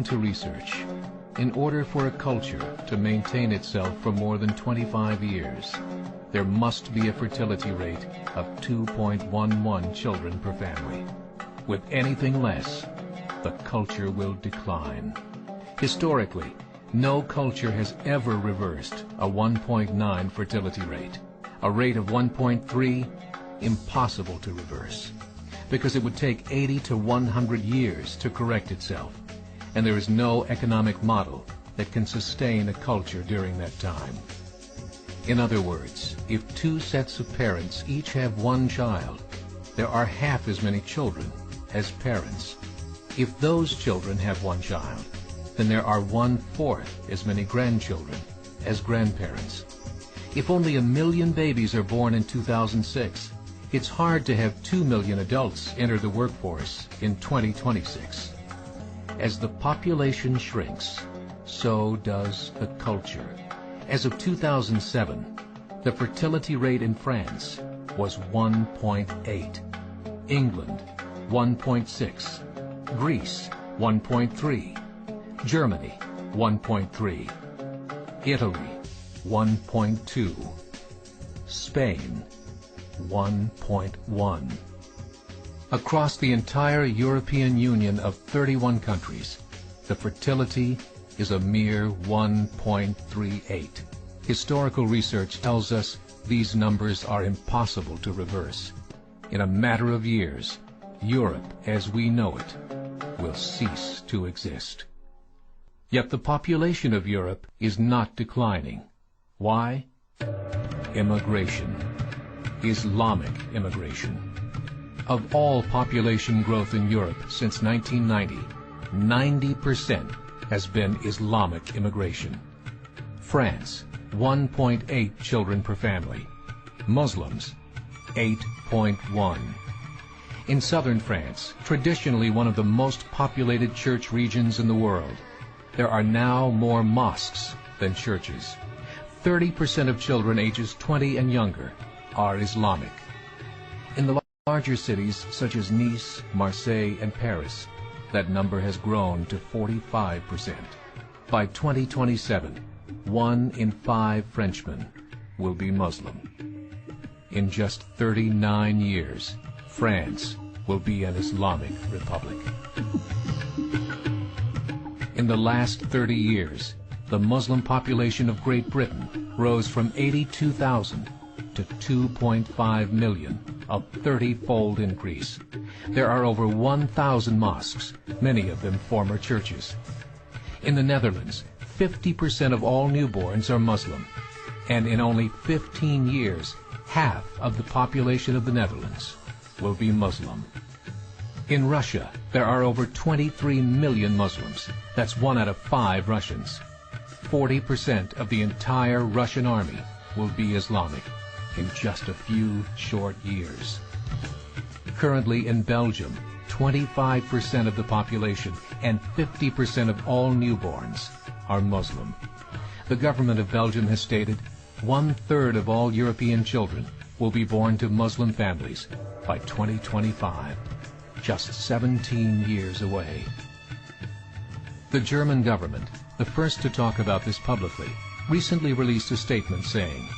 to research, in order for a culture to maintain itself for more than 25 years, there must be a fertility rate of 2.11 children per family. With anything less, the culture will decline. Historically, no culture has ever reversed a 1.9 fertility rate. A rate of 1.3, impossible to reverse, because it would take 80 to 100 years to correct itself, and there is no economic model that can sustain a culture during that time. In other words, if two sets of parents each have one child, there are half as many children as parents. If those children have one child, then there are 1/4 as many grandchildren as grandparents. If only 1 million babies are born in 2006, it's hard to have 2 million adults enter the workforce in 2026. As the population shrinks, so does the culture. As of 2007, the fertility rate in France was 1.8, England 1.6, Greece 1.3, Germany 1.3, Italy 1.2, Spain 1.1. Across the entire European Union of 31 countries, the fertility is a mere 1.38. Historical research tells us these numbers are impossible to reverse. In a matter of years, Europe as we know it will cease to exist. Yet the population of Europe is not declining. Why? Immigration. Islamic immigration. Of all population growth in Europe since 1990, 90% has been Islamic immigration. France, 1.8 children per family. Muslims, 8.1. In southern France, traditionally one of the most populated church regions in the world, there are now more mosques than churches. 30% of children ages 20 and younger are Islamic. In the larger cities such as Nice, Marseille, and Paris, that number has grown to 45%. By 2027, 1 in 5 Frenchmen will be Muslim. In just 39 years, France will be an Islamic republic. In the last 30 years, the Muslim population of Great Britain rose from 82,000 to 2.5 million, a 30-fold increase. There are over 1,000 mosques, many of them former churches. In the Netherlands, 50% of all newborns are Muslim, and in only 15 years, half of the population of the Netherlands will be Muslim. In Russia, there are over 23 million Muslims. That's 1 out of 5 Russians. 40% of the entire Russian army will be Islamic in just a few short years. Currently in Belgium, 25% of the population and 50% of all newborns are Muslim. The government of Belgium has stated 1/3 of all European children will be born to Muslim families by 2025, just 17 years away. The German government, the first to talk about this publicly, recently released a statement saying,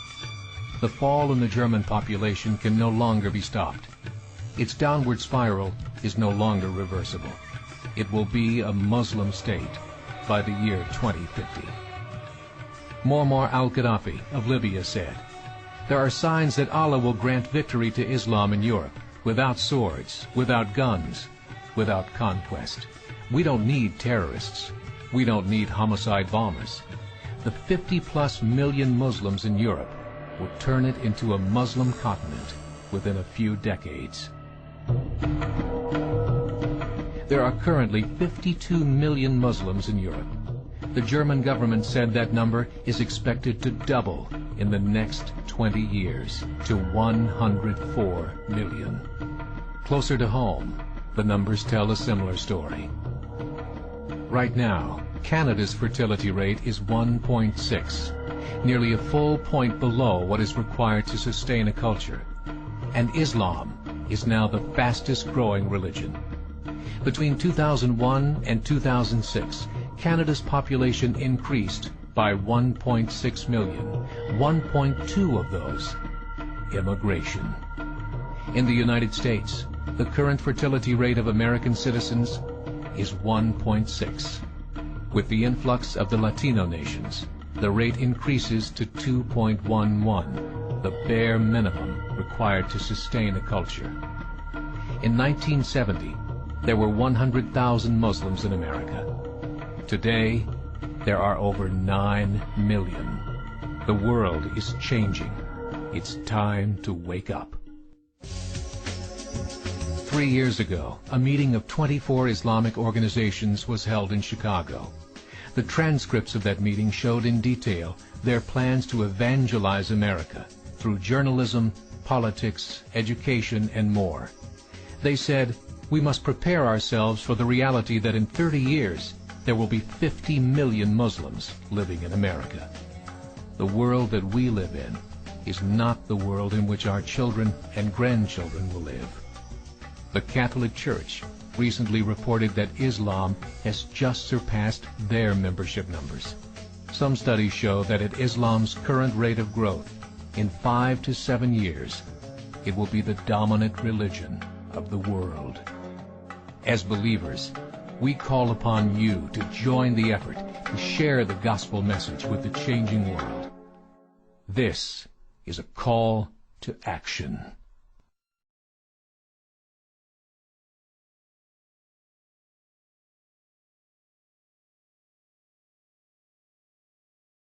"The fall in the German population can no longer be stopped. Its downward spiral is no longer reversible. It will be a Muslim state by the year 2050. Muammar al-Gaddafi of Libya said, "There are signs that Allah will grant victory to Islam in Europe, without swords, without guns, without conquest. We don't need terrorists. We don't need homicide bombers. The 50+ million Muslims in Europe will turn it into a Muslim continent within a few decades." There are currently 52 million Muslims in Europe. The German government said that number is expected to double in the next 20 years to 104 million. Closer to home, the numbers tell a similar story. Right now, Canada's fertility rate is 1.6, nearly a full point below what is required to sustain a culture. And Islam is now the fastest growing religion. Between 2001 and 2006, Canada's population increased by 1.6 million, 1.2 of those immigration. In the United States, the current fertility rate of American citizens is 1.6. With the influx of the Latino nations, the rate increases to 2.11, the bare minimum required to sustain a culture. In 1970, there were 100,000 Muslims in America. Today, there are over 9 million. The world is changing. It's time to wake up. 3 years ago, a meeting of 24 Islamic organizations was held in Chicago. The transcripts of that meeting showed in detail their plans to evangelize America through journalism, politics, education, and more. They said, we must prepare ourselves for the reality that in 30 years, there will be 50 million Muslims living in America. The world that we live in is not the world in which our children and grandchildren will live. The Catholic Church recently reported that Islam has just surpassed their membership numbers. Some studies show that at Islam's current rate of growth, in 5 to 7 years, it will be the dominant religion of the world. As believers, we call upon you to join the effort to share the gospel message with the changing world. This is a call to action.